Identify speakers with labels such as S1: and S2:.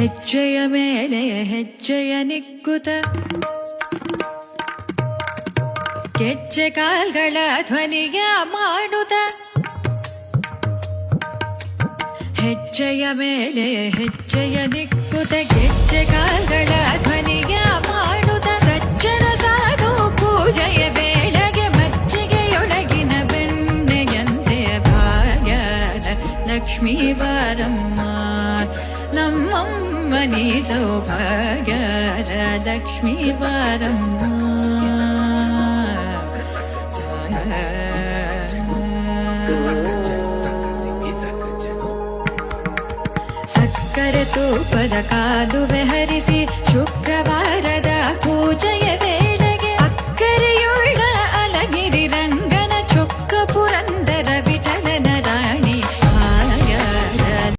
S1: ಹೆಜ್ಜೆಯ ಮೇಲೆ ಹೆಜ್ಜೆಯ ನಿಕ್ಕುತ ಗೆಜ್ಜೆ ಕಾಲ್ಗಳ ಧ್ವನಿಯ ಮಾಡುತ್ತ ಹೆಜ್ಜೆಯ ಮೇಲೆ ಹೆಜ್ಜೆಯ ನಿಕ್ಕುತ ಗೆಜ್ಜೆ ಕಾಲ್ಗಳ ಧ್ವನಿಯ ಮಾಡುತ್ತ ಸಜ್ಜನ ಸಾಧು ಪೂಜೆಯ ವೇಳೆಗೆ ಮಜ್ಜಿಗೆಯೊಳಗಿನ ಬೆಣ್ಣೆಯಂತೆ ಭಾಗ್ಯದ ಲಕ್ಷ್ಮೀ ಬಾರಮ್ಮ ನಮ್ಮಮ್ಮ ನೀ ಸೌಭಾಗ್ಯದ ಲಕ್ಷ್ಮೀ ಬಾರಮ್ಮ ಸಕ್ಕರೆ ತೂಪದ ಕಾಲುವೆ ಹರಿಸಿ ಶುಕ್ರವಾರದ ಪೂಜೆಯ ವೇಳೆ